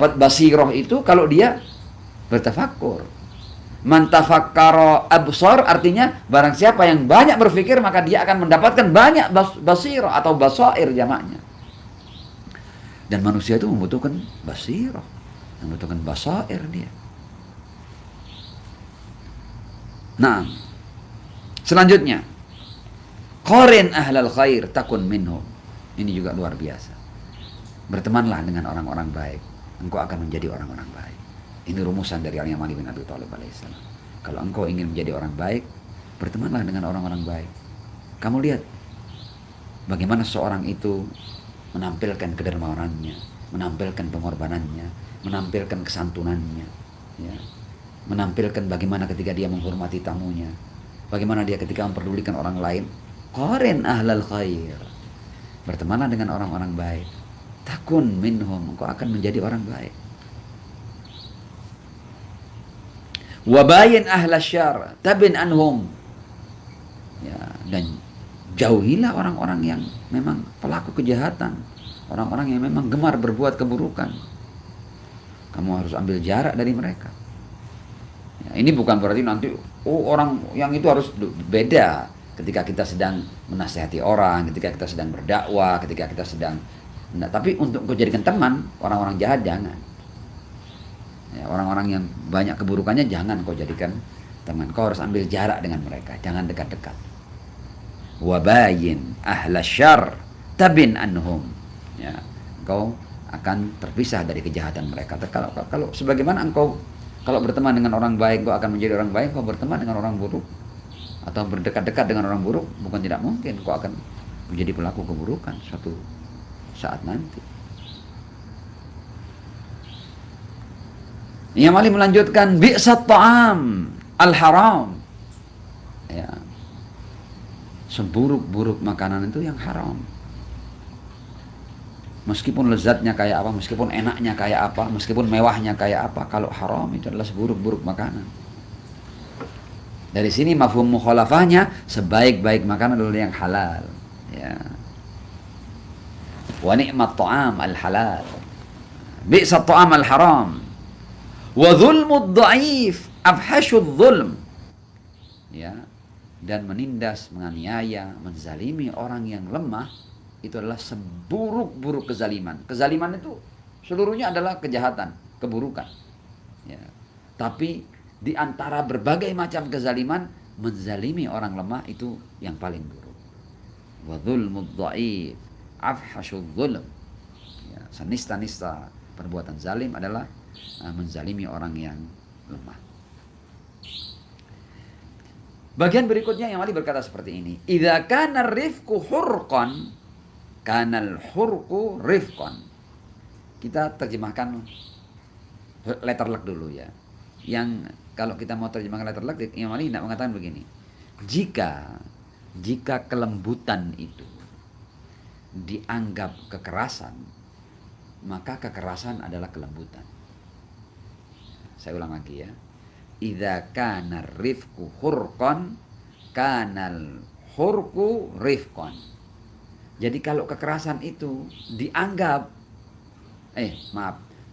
Basiroh itu kalau dia bertafakkur. Man tafakkara absar, artinya barang siapa yang banyak berpikir maka dia akan mendapatkan banyak basirah atau basair jamaknya. Dan manusia itu membutuhkan basirah, membutuhkan basair dia. Nah, selanjutnya, qarin ahlal khair takun minhum. Ini juga luar biasa. Bertemanlah dengan orang-orang baik, engkau akan menjadi orang-orang baik. Ini rumusan dari Al-Imam Ali bin Abi Thalib alaihissalam. Kalau engkau ingin menjadi orang baik, bertemanlah dengan orang-orang baik. Kamu lihat bagaimana seorang itu menampilkan kedermawanannya, menampilkan pengorbanannya, menampilkan kesantunannya, ya. Menampilkan bagaimana ketika dia menghormati tamunya, bagaimana dia ketika memperdulikan orang lain. Qarin ahlal khair, bertemanlah dengan orang-orang baik. Takun minhum, engkau akan menjadi orang baik. Wabayin ahlasyar tabin anhum, ya, dan jauhilah orang-orang yang memang pelaku kejahatan, orang-orang yang memang gemar berbuat keburukan. Kamu harus ambil jarak dari mereka. Ya, ini bukan berarti nanti orang yang itu harus beda. Ketika kita sedang menasihati orang, ketika kita sedang berdakwah, ketika kita sedang tapi untuk kau jadikan teman orang-orang jahat jangan. Ya, orang-orang yang banyak keburukannya jangan kau jadikan teman. Kau harus ambil jarak dengan mereka, jangan dekat-dekat. Wabayin ahlasyar tabin anhum, ya, kau akan terpisah dari kejahatan mereka. Kalau sebagaimana engkau kalau berteman dengan orang baik, kau akan menjadi orang baik. Kau berteman dengan orang buruk atau berdekat-dekat dengan orang buruk, bukan tidak mungkin kau akan menjadi pelaku keburukan suatu saat nanti. Imam Ali melanjutkan bi'sat ta'am al-haram, ya, seburuk-buruk makanan itu yang haram. Meskipun lezatnya kayak apa, meskipun enaknya kayak apa, meskipun mewahnya kayak apa, kalau haram itu adalah seburuk-buruk makanan. Dari sini mafhum mukhalafahnya, sebaik-baik makanan adalah yang halal, ya. Wa ni'mat ta'am al-halal, bi'sat ta'am al-haram, wa dhulmud dha'if afhashudz zulm, ya, dan menindas, menganiaya, menzalimi orang yang lemah itu adalah seburuk-buruk kezaliman. Kezaliman itu seluruhnya adalah kejahatan, keburukan, ya. Tapi di antara berbagai macam kezaliman, menzalimi orang lemah itu yang paling buruk. Wa dhulmud dha'if afhashudz zulm, ya, senista-nista perbuatan zalim adalah menzalimi orang yang lemah. Bagian berikutnya yang Ali berkata seperti ini, idza kana rifqu hurqan kana al-hurqu rifqan. Kita terjemahkan letter luck dulu, ya. Yang kalau kita mau terjemahkan letter luck, Imam Ali tidak mengatakan begini. Jika kelembutan itu dianggap kekerasan, maka kekerasan adalah kelembutan. Saya ulang lagi, ya. Idza kana rifqu hurqan kanal hurqu rifqan. Jadi kalau kekerasan itu dianggap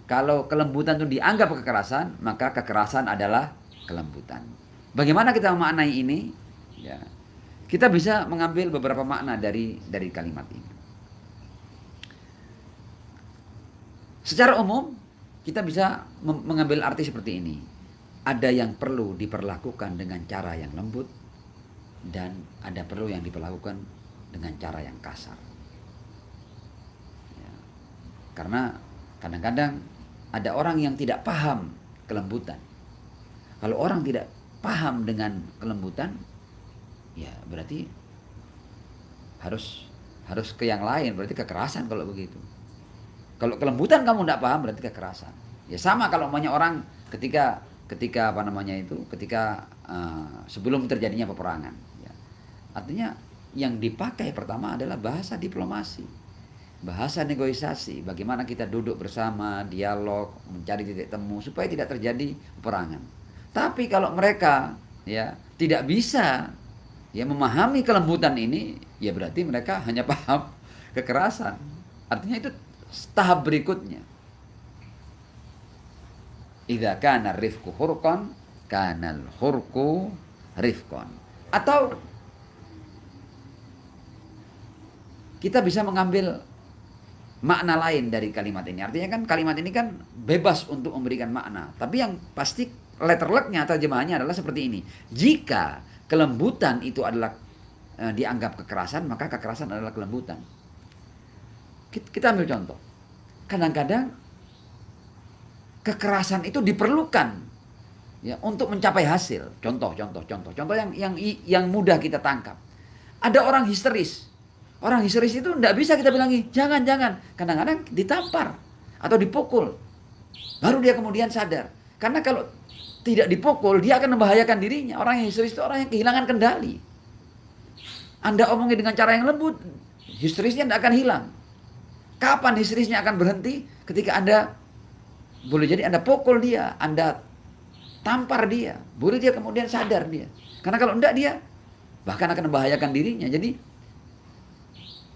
kalau kelembutan itu dianggap kekerasan, maka kekerasan adalah kelembutan. Bagaimana kita memaknai ini? Ya. Kita bisa mengambil beberapa makna dari kalimat ini. Secara umum, kita bisa mengambil arti seperti ini. Ada yang perlu diperlakukan dengan cara yang lembut, dan ada perlu yang diperlakukan dengan cara yang kasar. Ya. Karena kadang-kadang ada orang yang tidak paham kelembutan. Kalau orang tidak paham dengan kelembutan, ya berarti harus ke yang lain, berarti kekerasan kalau begitu. Kalau kelembutan kamu tidak paham, berarti kekerasan. Ya sama kalau banyak orang ketika sebelum terjadinya peperangan. Ya. Artinya yang dipakai pertama adalah bahasa diplomasi, bahasa negosiasi. Bagaimana kita duduk bersama, dialog, mencari titik temu supaya tidak terjadi peperangan. Tapi kalau mereka ya tidak bisa ya memahami kelembutan ini, ya berarti mereka hanya paham kekerasan. Artinya itu tahap berikutnya. Idza kana rifqu hurqan, kana al-hurqu rifqan. Atau kita bisa mengambil makna lain dari kalimat ini. Artinya kan kalimat ini kan bebas untuk memberikan makna. Tapi yang pasti letter luck-nya atau terjemahannya adalah seperti ini. Jika kelembutan itu adalah dianggap kekerasan, maka kekerasan adalah kelembutan. Kita ambil contoh. Kadang-kadang kekerasan itu diperlukan ya untuk mencapai hasil. Contoh yang mudah kita tangkap. Ada orang histeris. Orang histeris itu tidak bisa kita bilangi, jangan. Kadang-kadang ditampar atau dipukul. Baru dia kemudian sadar. Karena kalau tidak dipukul, dia akan membahayakan dirinya. Orang yang histeris itu orang yang kehilangan kendali. Anda omongi dengan cara yang lembut, histerisnya tidak akan hilang. Kapan histerisnya akan berhenti? Ketika Anda, boleh jadi Anda pukul dia, Anda tampar dia. Boleh dia kemudian sadar dia. Karena kalau tidak dia, bahkan akan membahayakan dirinya. Jadi,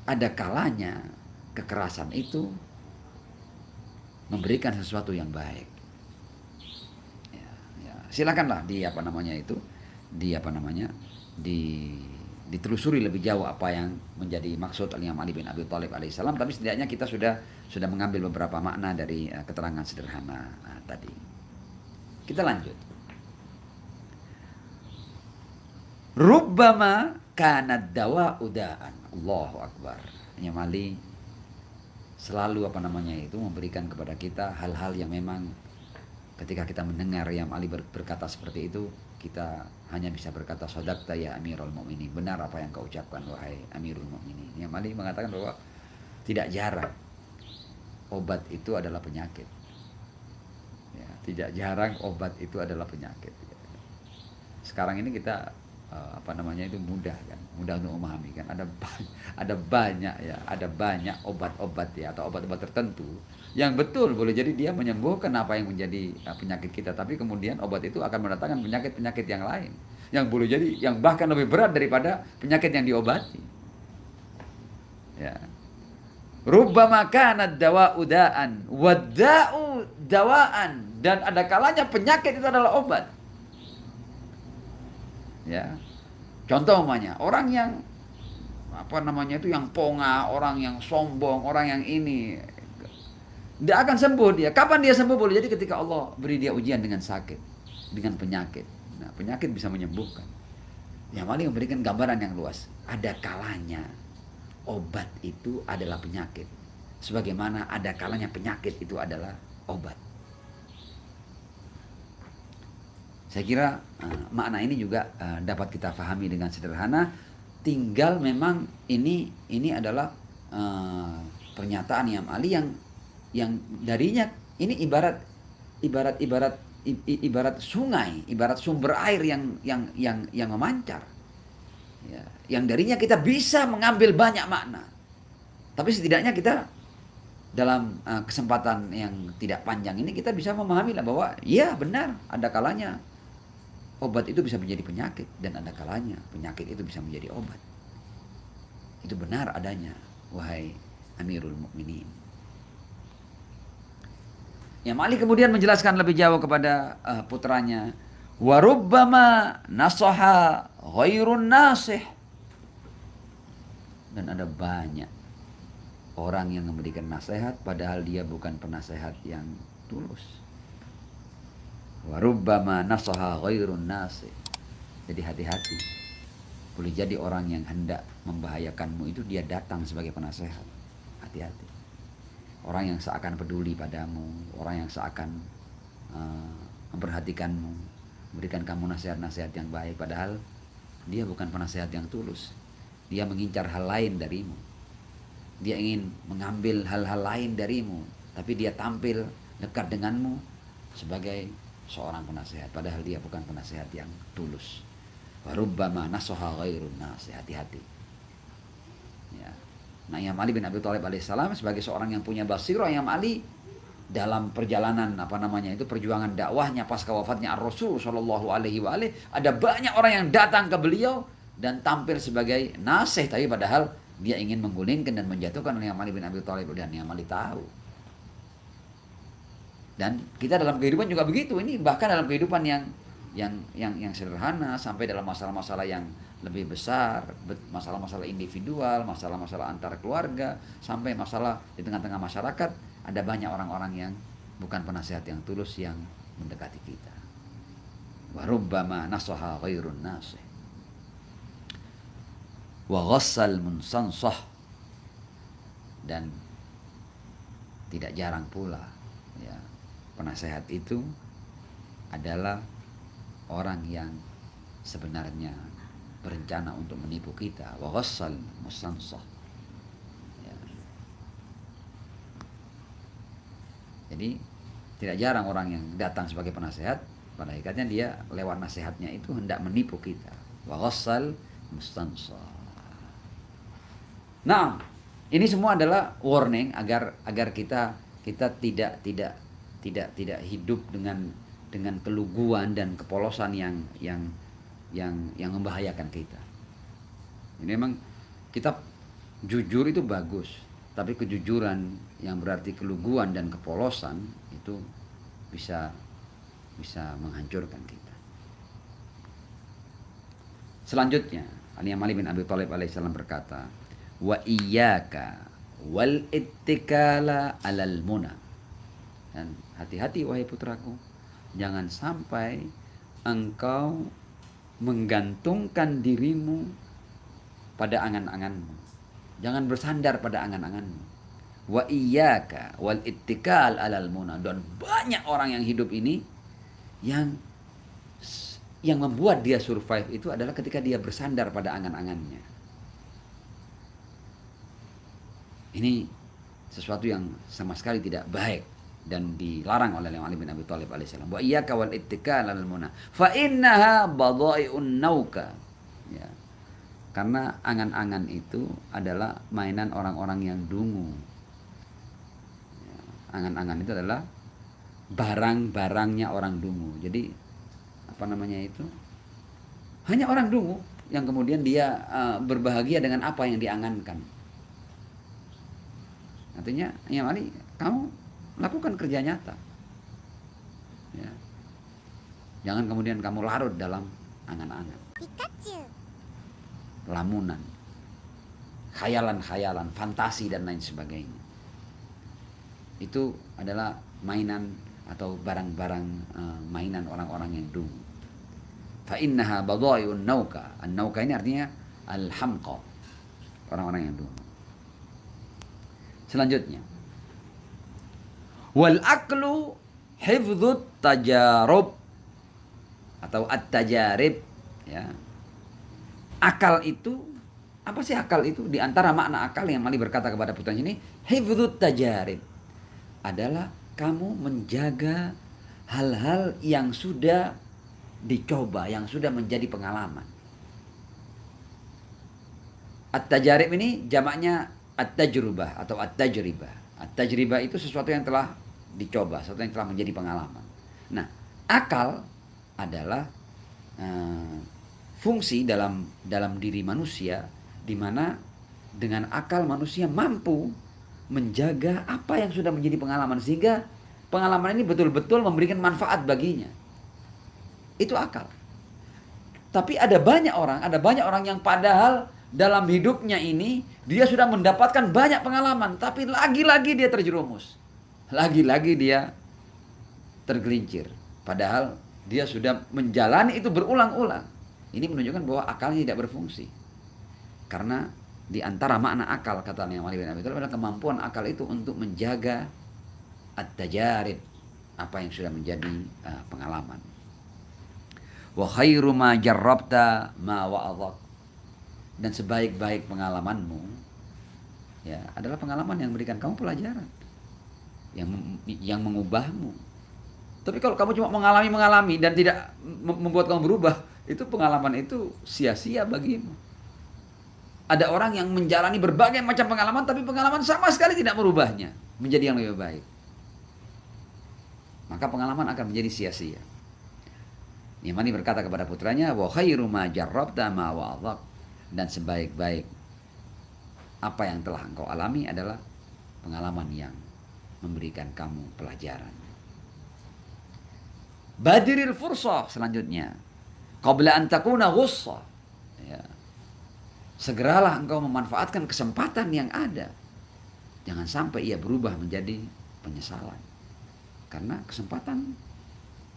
ada kalanya kekerasan itu memberikan sesuatu yang baik. Ya, silakanlah ditelusuri lebih jauh apa yang menjadi maksud Imam Ali bin Abi Thalib alaihissalam. Tapi setidaknya kita sudah mengambil beberapa makna dari keterangan sederhana tadi. Kita lanjut. Rubbama kana dawa udaan. Allahu Akbar. Imam Ali selalu memberikan kepada kita hal-hal yang memang ketika kita mendengar Imam Ali berkata seperti itu, kita hanya bisa berkata sadaqta ya Amirul Mukminin. Benar apa yang kau ucapkan wahai Amirul Mukminin. Imam Ali mengatakan bahwa tidak jarang obat itu adalah penyakit. Ya, tidak jarang obat itu adalah penyakit. Sekarang ini kita mudah untuk memahami kan, ada banyak obat-obat ya, atau obat-obat tertentu yang betul boleh jadi dia menyembuhkan apa yang menjadi penyakit kita, tapi kemudian obat itu akan mendatangkan penyakit-penyakit yang lain yang boleh jadi yang bahkan lebih berat daripada penyakit yang diobati. Ya. Rubbama kana dawa udaan wada'u dawaan, dan ada kalanya penyakit itu adalah obat. Ya, contoh umpamanya orang yang yang ponga, orang yang sombong, orang yang ini tidak akan sembuh dia. Kapan dia sembuh? Boleh jadi ketika Allah beri dia ujian dengan sakit, dengan penyakit. Nah, penyakit bisa menyembuhkan. Yang paling memberikan gambaran yang luas. Ada kalanya obat itu adalah penyakit, sebagaimana ada kalanya penyakit itu adalah obat. Saya kira makna ini juga dapat kita pahami dengan sederhana. Tinggal memang ini adalah pernyataan Imam Ali yang darinya ini ibarat sungai, ibarat sumber air yang memancar. Ya, yang darinya kita bisa mengambil banyak makna. Tapi setidaknya kita dalam kesempatan yang tidak panjang ini kita bisa memahami lah bahwa ya benar ada kalanya obat itu bisa menjadi penyakit, dan ada kalanya penyakit itu bisa menjadi obat. Itu benar adanya, wahai Amirul Mukminin. Imam Ali kemudian menjelaskan lebih jauh kepada putranya, wa rubbama nasaha ghairun nasih. Dan ada banyak orang yang memberikan nasihat padahal dia bukan penasehat yang tulus. Wa rubbama nasaha ghairun nasih. Jadi hati-hati. Boleh jadi orang yang hendak membahayakanmu itu dia datang sebagai penasehat. Hati-hati. Orang yang seakan peduli padamu, orang yang seakan memperhatikanmu, memberikan kamu nasihat-nasihat yang baik, padahal dia bukan penasehat yang tulus. Dia mengincar hal lain darimu. Dia ingin mengambil hal-hal lain darimu, tapi dia tampil dekat denganmu sebagai seorang penasehat, padahal dia bukan penasehat yang tulus. Wa rubbama nasaha ghairun nasih. Hati-hati. Ya. Nah, Imam Ali bin Abi Thalib alaihissalam sebagai seorang yang punya basirah, Imam Ali dalam perjalanan perjuangan dakwahnya pasca wafatnya Ar-Rasul sallallahu alaihi wa alihi, ada banyak orang yang datang ke beliau dan tampil sebagai nasih, tapi padahal dia ingin menggulingkan dan menjatuhkan Imam Ali bin Abi Thalib, dan Imam Ali tahu. Dan kita dalam kehidupan juga begitu. Ini bahkan dalam kehidupan yang sederhana sampai dalam masalah-masalah yang lebih besar, masalah-masalah individual, masalah-masalah antar keluarga, sampai masalah di tengah-tengah masyarakat, ada banyak orang-orang yang bukan penasihat yang tulus yang mendekati kita. Wa rubbama nasaha ghairun nasih. Wa ghassal munsansah. Dan tidak jarang pula ya, penasehat itu adalah orang yang sebenarnya berencana untuk menipu kita. Wa ghassal musansah. Ya. Jadi tidak jarang orang yang datang sebagai penasehat, pada hakikatnya dia lewat nasihatnya itu hendak menipu kita. Wa ghassal mustansah. Nah, ini semua adalah warning agar kita tidak hidup dengan keluguan dan kepolosan yang membahayakan kita. Ini memang kita jujur itu bagus, tapi kejujuran yang berarti keluguan dan kepolosan itu bisa menghancurkan kita. Selanjutnya, Imam Ali bin Abi Thalib alaihissalam berkata, wa iyyaka wal ittikala alal muna. Dan hati-hati wahai putraku, jangan sampai engkau menggantungkan dirimu pada angan-anganmu. Jangan bersandar pada angan-anganmu. Wa iyyaka wal ittikal alal muna. Dan banyak orang yang hidup ini yang membuat dia survive itu adalah ketika dia bersandar pada angan-angannya. Ini sesuatu yang sama sekali tidak baik dan dilarang oleh Ali bin Abi Thalib alaihissalam. Wa iyyaka wal ittikal alal muna fa innaha badha'i'un nauka. Ya. Karena angan-angan itu adalah mainan orang-orang yang dungu. Ya. Angan-angan itu adalah barang-barangnya orang dungu. Jadi apa namanya itu? Hanya orang dungu yang kemudian dia berbahagia dengan apa yang diangankan. Artinya, ya Ali, kamu lakukan kerja nyata. Ya. Jangan kemudian kamu larut dalam angan-angan. Pikachu. Lamunan, khayalan-khayalan, fantasi dan lain sebagainya. Itu adalah mainan atau barang-barang mainan orang-orang yang dungu. Fa innaha badha'i'un nauka. An-nauka ini artinya al-hamqa. Orang-orang yang dungu. Selanjutnya, wal aqlu hifdzut tajarub atau at-tajarib, ya. Akal itu, apa sih akal itu? Di antara makna akal yang Ali berkata kepada putranya ini, hifdzut tajarib adalah kamu menjaga hal-hal yang sudah dicoba, yang sudah menjadi pengalaman. At-tajarib ini jamaknya at-tajrubah atau at-tajribah. At-tajribah itu sesuatu yang telah dicoba, sesuatu yang telah menjadi pengalaman. Nah, akal adalah fungsi dalam diri manusia, di mana dengan akal manusia mampu menjaga apa yang sudah menjadi pengalaman sehingga pengalaman ini betul-betul memberikan manfaat baginya. Itu akal. Tapi ada banyak orang yang padahal dalam hidupnya ini dia sudah mendapatkan banyak pengalaman, tapi lagi-lagi dia terjerumus. Lagi-lagi dia tergelincir. Padahal dia sudah menjalani itu berulang-ulang. Ini menunjukkan bahwa akalnya tidak berfungsi. Karena di antara makna akal, kata Imam Ali bin Abi Thalib, adalah kemampuan akal itu untuk menjaga at-tajarib, apa yang sudah menjadi pengalaman. Wa khairu ma jarrabta ma wa'adhak. Dan sebaik-baik pengalamanmu ya adalah pengalaman yang memberikan kamu pelajaran, yang mengubahmu. Tapi kalau kamu cuma mengalami dan tidak membuat kamu berubah, itu pengalaman itu sia-sia bagimu. Ada orang yang menjalani berbagai macam pengalaman, tapi pengalaman sama sekali tidak merubahnya menjadi yang lebih baik. Maka pengalaman akan menjadi sia-sia. Yamani berkata kepada putranya, wa khairu ma jarrabta ma wa'adhak. Dan sebaik-baik apa yang telah engkau alami adalah pengalaman yang memberikan kamu pelajaran. Badiril fursah selanjutnya. Qabla an takuna ghussah. Ya. Segeralah engkau memanfaatkan kesempatan yang ada. Jangan sampai ia berubah menjadi penyesalan. Karena kesempatan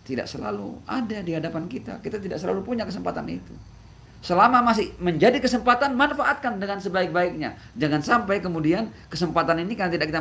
tidak selalu ada di hadapan kita. Kita tidak selalu punya kesempatan itu. Selama masih menjadi kesempatan, manfaatkan dengan sebaik-baiknya. Jangan sampai kemudian kesempatan ini karena tidak kita